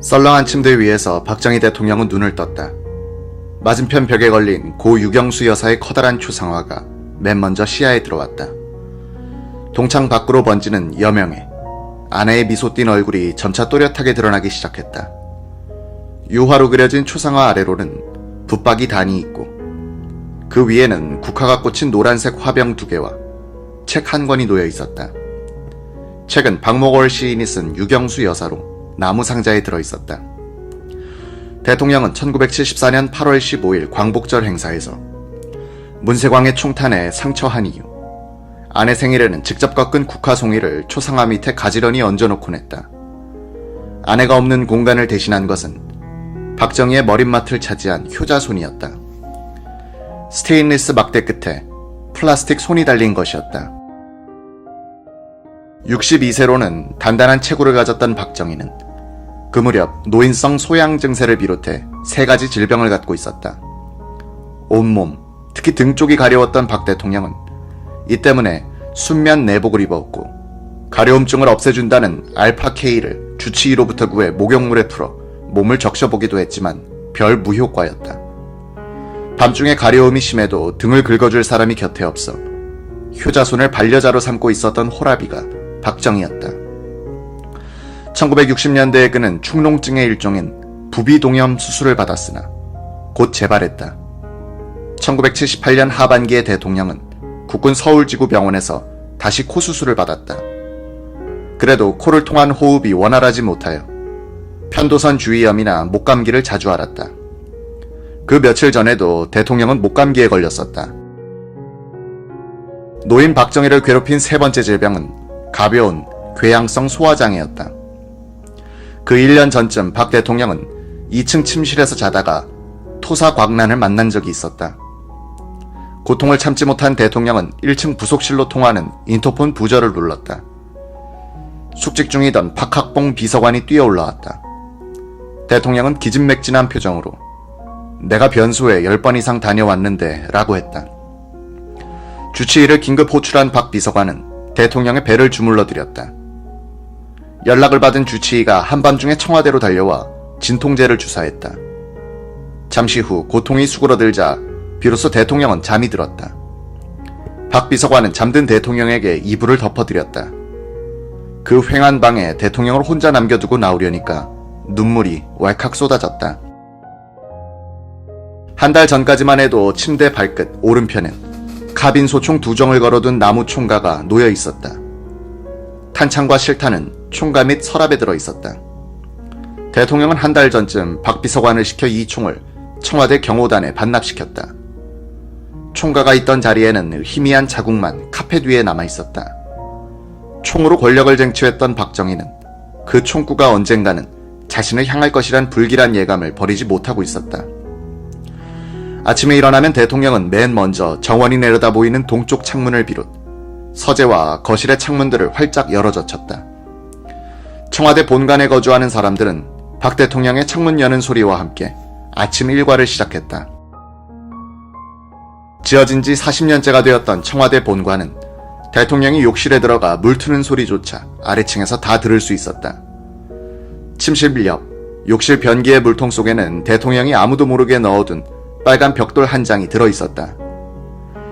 썰렁한 침대 위에서 박정희 대통령은 눈을 떴다. 맞은편 벽에 걸린 고 유경수 여사의 커다란 초상화가 맨 먼저 시야에 들어왔다. 동창 밖으로 번지는 여명에 아내의 미소 띤 얼굴이 점차 또렷하게 드러나기 시작했다. 유화로 그려진 초상화 아래로는 붙박이 단이 있고 그 위에는 국화가 꽂힌 노란색 화병 2개와 책 1권이 놓여 있었다. 책은 박목월 시인이 쓴 유경수 여사로 나무 상자에 들어있었다. 대통령은 1974년 8월 15일 광복절 행사에서 문세광의 총탄에 상처한 이유, 아내 생일에는 직접 꺾은 국화 송이를 초상화 밑에 가지런히 얹어놓곤 했다. 아내가 없는 공간을 대신한 것은 박정희의 머릿맡을 차지한 효자손이었다. 스테인리스 막대 끝에 플라스틱 손이 달린 것이었다. 62세로는 단단한 체구를 가졌던 박정희는 그 무렵 노인성 소양 증세를 비롯해 3가지 질병을 갖고 있었다. 온몸, 특히 등 쪽이 가려웠던 박 대통령은 이 때문에 순면 내복을 입었고 가려움증을 없애준다는 알파-K를 주치의로부터 구해 목욕물에 풀어 몸을 적셔보기도 했지만 별 무효과였다. 밤중에 가려움이 심해도 등을 긁어줄 사람이 곁에 없어 효자손을 반려자로 삼고 있었던 호라비가 박정희였다. 1960년대에 그는 축농증의 일종인 부비동염 수술을 받았으나 곧 재발했다. 1978년 하반기에 대통령은 국군 서울지구병원에서 다시 코 수술을 받았다. 그래도 코를 통한 호흡이 원활하지 못하여 편도선 주위염이나 목감기를 자주 앓았다. 그 며칠 전에도 대통령은 목감기에 걸렸었다. 노인 박정희를 괴롭힌 3번째 질병은 가벼운 궤양성 소화장애였다. 그 1년 전쯤 박 대통령은 2층 침실에서 자다가 토사광란을 만난 적이 있었다. 고통을 참지 못한 대통령은 1층 부속실로 통하는 인터폰 부저를 눌렀다. 숙직 중이던 박학봉 비서관이 뛰어올라왔다. 대통령은 기진맥진한 표정으로 내가 변소에 10번 이상 다녀왔는데 라고 했다. 주치의를 긴급 호출한 박 비서관은 대통령의 배를 주물러 드렸다. 연락을 받은 주치의가 한밤중에 청와대로 달려와 진통제를 주사했다. 잠시 후 고통이 수그러들자 비로소 대통령은 잠이 들었다. 박 비서관은 잠든 대통령에게 이불을 덮어드렸다. 그 휑한 방에 대통령을 혼자 남겨두고 나오려니까 눈물이 왈칵 쏟아졌다. 한 달 전까지만 해도 침대 발끝 오른편엔 카빈 소총 2정을 걸어둔 나무 총가가 놓여 있었다. 탄창과 실탄은 총가 및 서랍에 들어 있었다. 대통령은 한 달 전쯤 박 비서관을 시켜 이 총을 청와대 경호단에 반납시켰다. 총가가 있던 자리에는 희미한 자국만 카펫 위에 남아 있었다. 총으로 권력을 쟁취했던 박정희는 그 총구가 언젠가는 자신을 향할 것이란 불길한 예감을 버리지 못하고 있었다. 아침에 일어나면 대통령은 맨 먼저 정원이 내려다 보이는 동쪽 창문을 비롯 서재와 거실의 창문들을 활짝 열어젖혔다. 청와대 본관에 거주하는 사람들은 박 대통령의 창문 여는 소리와 함께 아침 일과를 시작했다. 지어진 지 40년째가 되었던 청와대 본관은 대통령이 욕실에 들어가 물 트는 소리조차 아래층에서 다 들을 수 있었다. 침실 옆 욕실 변기의 물통 속에는 대통령이 아무도 모르게 넣어둔 빨간 벽돌 한 장이 들어있었다.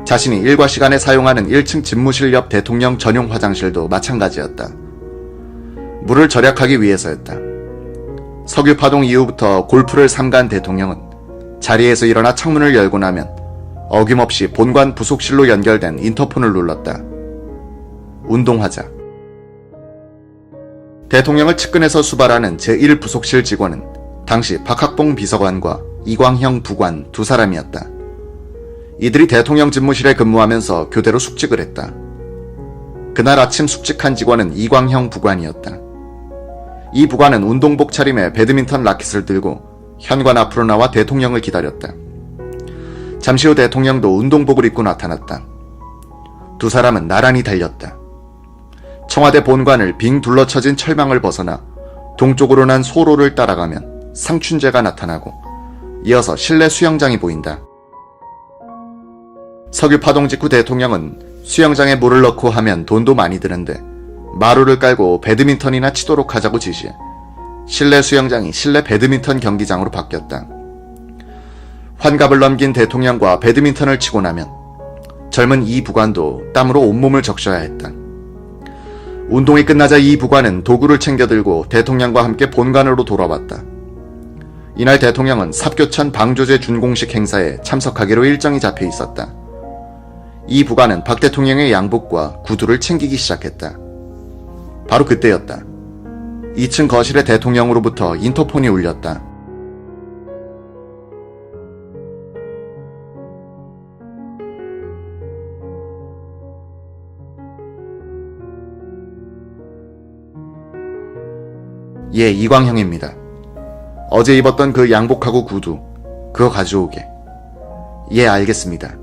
자신이 일과 시간에 사용하는 1층 집무실 옆 대통령 전용 화장실도 마찬가지였다. 물을 절약하기 위해서였다. 석유파동 이후부터 골프를 삼간 대통령은 자리에서 일어나 창문을 열고 나면 어김없이 본관 부속실로 연결된 인터폰을 눌렀다. 운동하자. 대통령을 측근에서 수발하는 제1부속실 직원은 당시 박학봉 비서관과 이광형 부관 2사람이었다. 이들이 대통령 집무실에 근무하면서 교대로 숙직을 했다. 그날 아침 숙직한 직원은 이광형 부관이었다. 이 부관은 운동복 차림에 배드민턴 라켓을 들고 현관 앞으로 나와 대통령을 기다렸다. 잠시 후 대통령도 운동복을 입고 나타났다. 2사람은 나란히 달렸다. 청와대 본관을 빙 둘러쳐진 철망을 벗어나 동쪽으로 난 소로를 따라가면 상춘제가 나타나고 이어서 실내 수영장이 보인다. 석유파동 직후 대통령은 수영장에 물을 넣고 하면 돈도 많이 드는데 마루를 깔고 배드민턴이나 치도록 하자고 지시해 실내 수영장이 실내 배드민턴 경기장으로 바뀌었다. 환갑을 넘긴 대통령과 배드민턴을 치고 나면 젊은 이 부관도 땀으로 온몸을 적셔야 했다. 운동이 끝나자 이 부관은 도구를 챙겨 들고 대통령과 함께 본관으로 돌아왔다. 이날 대통령은 삽교천 방조제 준공식 행사에 참석하기로 일정이 잡혀 있었다. 이 부관은 박 대통령의 양복과 구두를 챙기기 시작했다. 바로 그때였다. 2층 거실의 대통령으로부터 인터폰이 울렸다. 예, 이광형입니다. 어제 입었던 그 양복하고 구두, 그거 가져오게. 예, 알겠습니다.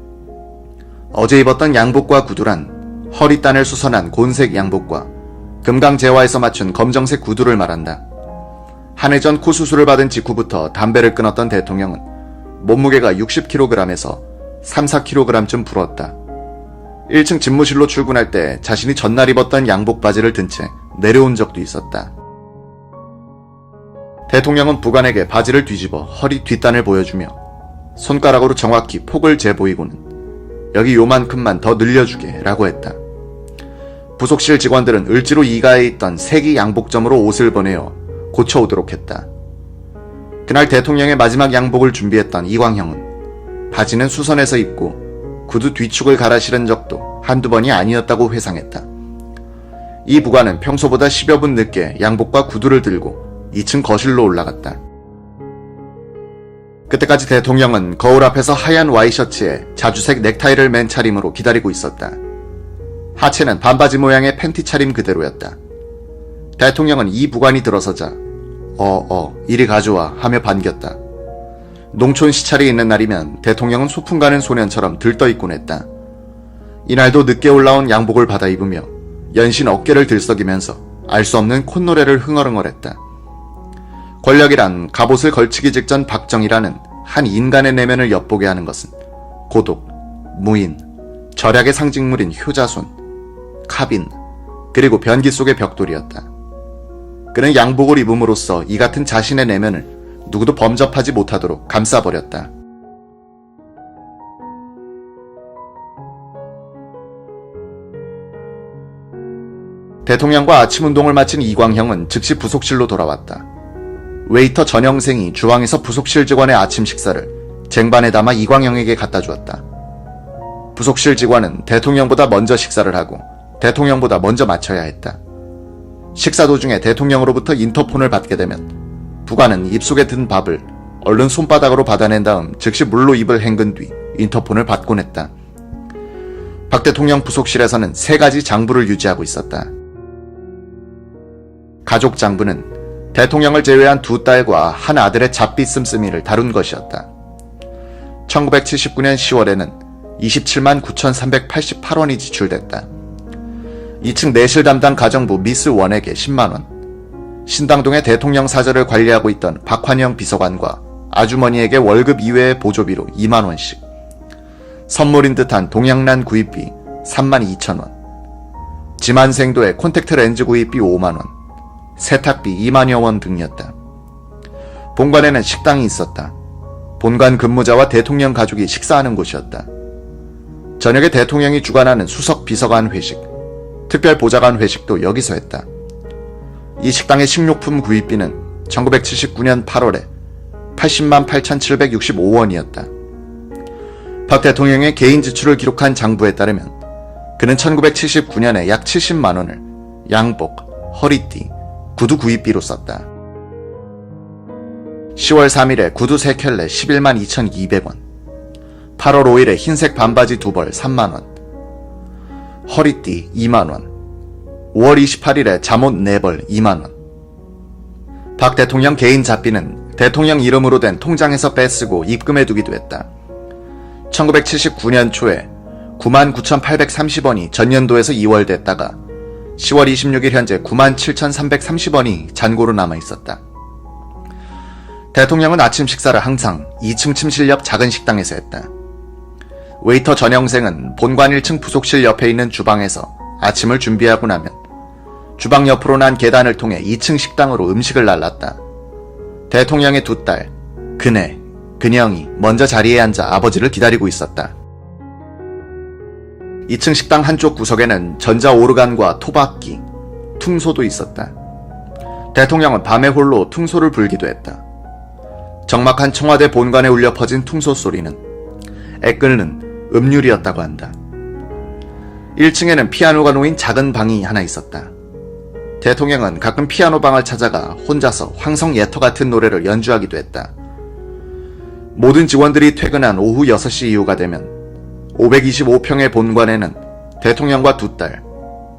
어제 입었던 양복과 구두란 허리단을 수선한 곤색 양복과 금강재화에서 맞춘 검정색 구두를 말한다. 한 해 전 코 수술을 받은 직후부터 담배를 끊었던 대통령은 몸무게가 60kg에서 3-4kg쯤 불었다. 1층 집무실로 출근할 때 자신이 전날 입었던 양복 바지를 든 채 내려온 적도 있었다. 대통령은 부관에게 바지를 뒤집어 허리 뒷단을 보여주며 손가락으로 정확히 폭을 재보이고는 여기 요만큼만 더 늘려주게 라고 했다. 부속실 직원들은 을지로 2가에 있던 세기 양복점으로 옷을 보내어 고쳐오도록 했다. 그날 대통령의 마지막 양복을 준비했던 이광형은 바지는 수선해서 입고 구두 뒤축을 갈아 실은 적도 한두 번이 아니었다고 회상했다. 이 부관은 평소보다 10여 분 늦게 양복과 구두를 들고 2층 거실로 올라갔다. 그때까지 대통령은 거울 앞에서 하얀 와이셔츠에 자주색 넥타이를 맨 차림으로 기다리고 있었다. 하체는 반바지 모양의 팬티 차림 그대로였다. 대통령은 이 부관이 들어서자 이리 가져와 하며 반겼다. 농촌 시찰이 있는 날이면 대통령은 소풍 가는 소년처럼 들떠있곤 했다. 이날도 늦게 올라온 양복을 받아 입으며 연신 어깨를 들썩이면서 알 수 없는 콧노래를 흥얼흥얼했다. 권력이란 갑옷을 걸치기 직전 박정희라는 한 인간의 내면을 엿보게 하는 것은 고독, 무인, 절약의 상징물인 효자손, 카빈, 그리고 변기 속의 벽돌이었다. 그는 양복을 입음으로써 이 같은 자신의 내면을 누구도 범접하지 못하도록 감싸버렸다. 대통령과 아침 운동을 마친 이광형은 즉시 부속실로 돌아왔다. 웨이터 전영생이 주방에서 부속실 직원의 아침 식사를 쟁반에 담아 이광형에게 갖다 주었다. 부속실 직원은 대통령보다 먼저 식사를 하고 대통령보다 먼저 마쳐야 했다. 식사 도중에 대통령으로부터 인터폰을 받게 되면 부관은 입속에 든 밥을 얼른 손바닥으로 받아낸 다음 즉시 물로 입을 헹군 뒤 인터폰을 받곤 했다. 박 대통령 부속실에서는 3가지 장부를 유지하고 있었다. 가족 장부는 대통령을 제외한 2딸과 한 아들의 잡비 씀씀이를 다룬 것이었다. 1979년 10월에는 27만 9,388원이 지출됐다. 2층 내실 담당 가정부 미스 원에게 10만원, 신당동의 대통령 사저를 관리하고 있던 박환영 비서관과 아주머니에게 월급 이외의 보조비로 2만원씩, 선물인 듯한 동양란 구입비 3만 2천원, 지만생도의 콘택트 렌즈 구입비 5만원, 세탁비 2만여원 등이었다. 본관에는 식당이 있었다. 본관 근무자와 대통령 가족이 식사하는 곳이었다. 저녁에 대통령이 주관하는 수석 비서관 회식, 특별 보좌관 회식도 여기서 했다. 이 식당의 식료품 구입비는 1979년 8월에 80만 8,765원이었다. 박 대통령의 개인 지출을 기록한 장부에 따르면 그는 1979년에 약 70만원을 양복, 허리띠, 구두 구입비로 썼다. 10월 3일에 구두 3켤레 11만 2,200원, 8월 5일에 흰색 반바지 2벌 3만원, 허리띠 2만원, 5월 28일에 잠옷 4벌 2만원. 박 대통령 개인 잡비는 대통령 이름으로 된 통장에서 빼쓰고 입금해 두기도 했다. 1979년 초에 99,830원이 전년도에서 2월됐다가 10월 26일 현재 97,330원이 잔고로 남아있었다. 대통령은 아침 식사를 항상 2층 침실 옆 작은 식당에서 했다. 웨이터 전영생은 본관 1층 부속실 옆에 있는 주방에서 아침을 준비하고 나면 주방 옆으로 난 계단을 통해 2층 식당으로 음식을 날랐다. 대통령의 두 딸, 근영이 먼저 자리에 앉아 아버지를 기다리고 있었다. 2층 식당 한쪽 구석에는 전자 오르간과 토박기, 퉁소도 있었다. 대통령은 밤에 홀로 퉁소를 불기도 했다. 적막한 청와대 본관에 울려 퍼진 퉁소 소리는 애끓는 음률이었다고 한다. 1층에는 피아노가 놓인 작은 방이 하나 있었다. 대통령은 가끔 피아노 방을 찾아가 혼자서 황성 예터 같은 노래를 연주하기도 했다. 모든 직원들이 퇴근한 오후 6시 이후가 되면 525평의 본관에는 대통령과 두 딸,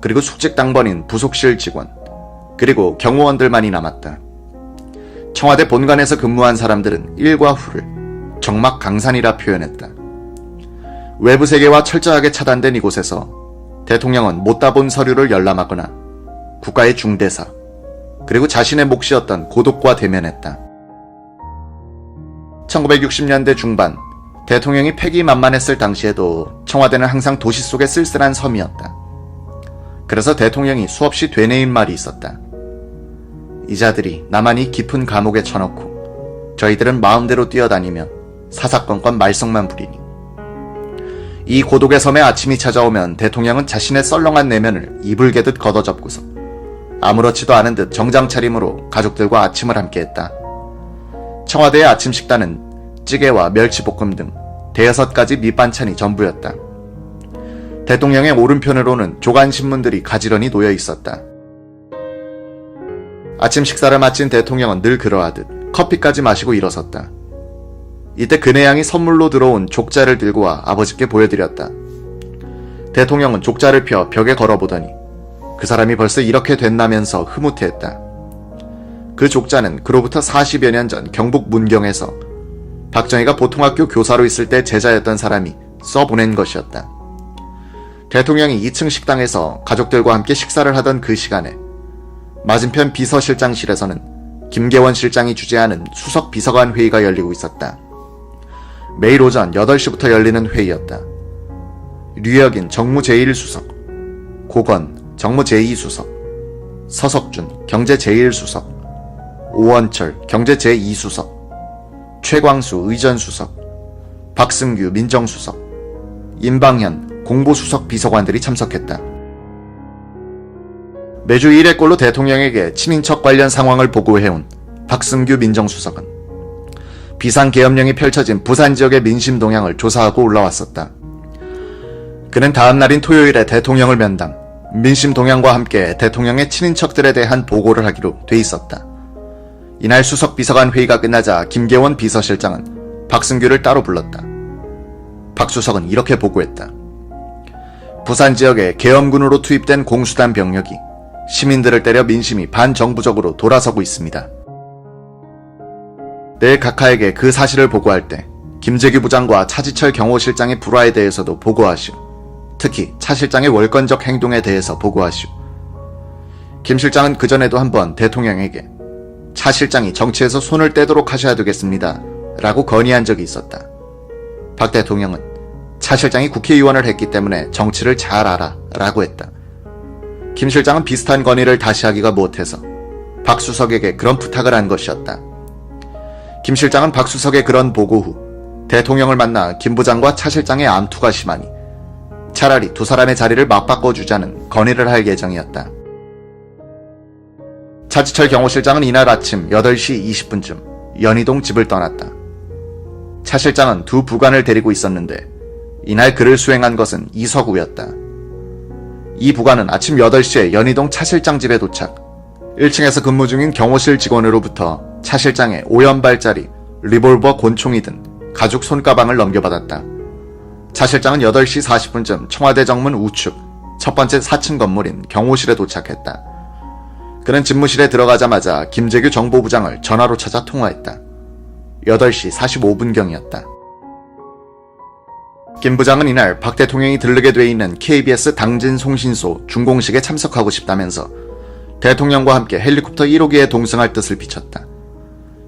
그리고 숙직 당번인 부속실 직원, 그리고 경호원들만이 남았다. 청와대 본관에서 근무한 사람들은 일과 후를 적막 강산이라 표현했다. 외부 세계와 철저하게 차단된 이곳에서 대통령은 못다 본 서류를 열람하거나 국가의 중대사, 그리고 자신의 몫이었던 고독과 대면했다. 1960년대 중반, 대통령이 패기만만했을 당시에도 청와대는 항상 도시 속의 쓸쓸한 섬이었다. 그래서 대통령이 수없이 되뇌인 말이 있었다. 이 자들이 나만이 깊은 감옥에 쳐넣고 저희들은 마음대로 뛰어다니며 사사건건 말썽만 부리니. 이 고독의 섬에 아침이 찾아오면 대통령은 자신의 썰렁한 내면을 이불 개듯 걷어접고서 아무렇지도 않은 듯 정장 차림으로 가족들과 아침을 함께했다. 청와대의 아침 식단은 찌개와 멸치볶음 등 5가지 밑반찬이 전부였다. 대통령의 오른편으로는 조간신문들이 가지런히 놓여 있었다. 아침 식사를 마친 대통령은 늘 그러하듯 커피까지 마시고 일어섰다. 이때 근혜양이 선물로 들어온 족자를 들고 와 아버지께 보여드렸다. 대통령은 족자를 펴 벽에 걸어보더니 그 사람이 벌써 이렇게 됐나면서 흐뭇해했다. 그 족자는 그로부터 40여 년 전 경북 문경에서 박정희가 보통학교 교사로 있을 때 제자였던 사람이 써보낸 것이었다. 대통령이 2층 식당에서 가족들과 함께 식사를 하던 그 시간에 맞은편 비서실장실에서는 김계원 실장이 주재하는 수석 비서관 회의가 열리고 있었다. 매일 오전 8시부터 열리는 회의였다. 류혁인 정무 제1수석, 고건 정무 제2수석, 서석준 경제 제1수석, 오원철 경제 제2수석, 최광수 의전수석, 박승규 민정수석, 임방현 공보수석 비서관들이 참석했다. 매주 1회꼴로 대통령에게 친인척 관련 상황을 보고해온 박승규 민정수석은 비상계엄령이 펼쳐진 부산 지역의 민심 동향을 조사하고 올라왔었다. 그는 다음 날인 토요일에 대통령을 면담, 민심 동향과 함께 대통령의 친인척들에 대한 보고를 하기로 돼 있었다. 이날 수석 비서관 회의가 끝나자 김계원 비서실장은 박승규를 따로 불렀다. 박 수석은 이렇게 보고했다. 부산 지역에 계엄군으로 투입된 공수단 병력이 시민들을 때려 민심이 반정부적으로 돌아서고 있습니다. 내일 각하에게 그 사실을 보고할 때 김재규 부장과 차지철 경호실장의 불화에 대해서도 보고하시오. 특히 차 실장의 월권적 행동에 대해서 보고하시오. 김 실장은 그전에도 한번 대통령에게 차 실장이 정치에서 손을 떼도록 하셔야 되겠습니다 라고 건의한 적이 있었다. 박 대통령은 차 실장이 국회의원을 했기 때문에 정치를 잘 알아 라고 했다. 김 실장은 비슷한 건의를 다시 하기가 못해서 박 수석에게 그런 부탁을 한 것이었다. 김 실장은 박 수석의 그런 보고 후 대통령을 만나 김 부장과 차 실장의 암투가 심하니 차라리 두 사람의 자리를 맞바꿔주자는 건의를 할 예정이었다. 차지철 경호실장은 이날 아침 8시 20분쯤 연희동 집을 떠났다. 차 실장은 두 부관을 데리고 있었는데 이날 그를 수행한 것은 이석우였다. 이 부관은 아침 8시에 연희동 차 실장 집에 도착, 1층에서 근무 중인 경호실 직원으로부터 차 실장의 5연발짜리 리볼버 권총이 든 가죽 손가방을 넘겨받았다. 차 실장은 8시 40분쯤 청와대 정문 우측 첫 번째 4층 건물인 경호실에 도착했다. 그는 집무실에 들어가자마자 김재규 정보부장을 전화로 찾아 통화했다. 8시 45분경이었다. 김 부장은 이날 박 대통령이 들르게 돼 있는 KBS 당진송신소 준공식에 참석하고 싶다면서 대통령과 함께 헬리콥터 1호기에 동승할 뜻을 비쳤다.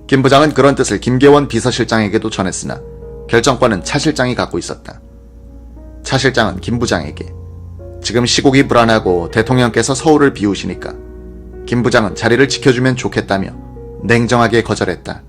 김 부장은 그런 뜻을 김계원 비서실장에게도 전했으나 결정권은 차 실장이 갖고 있었다. 차 실장은 김 부장에게 지금 시국이 불안하고 대통령께서 서울을 비우시니까 김 부장은 자리를 지켜주면 좋겠다며 냉정하게 거절했다.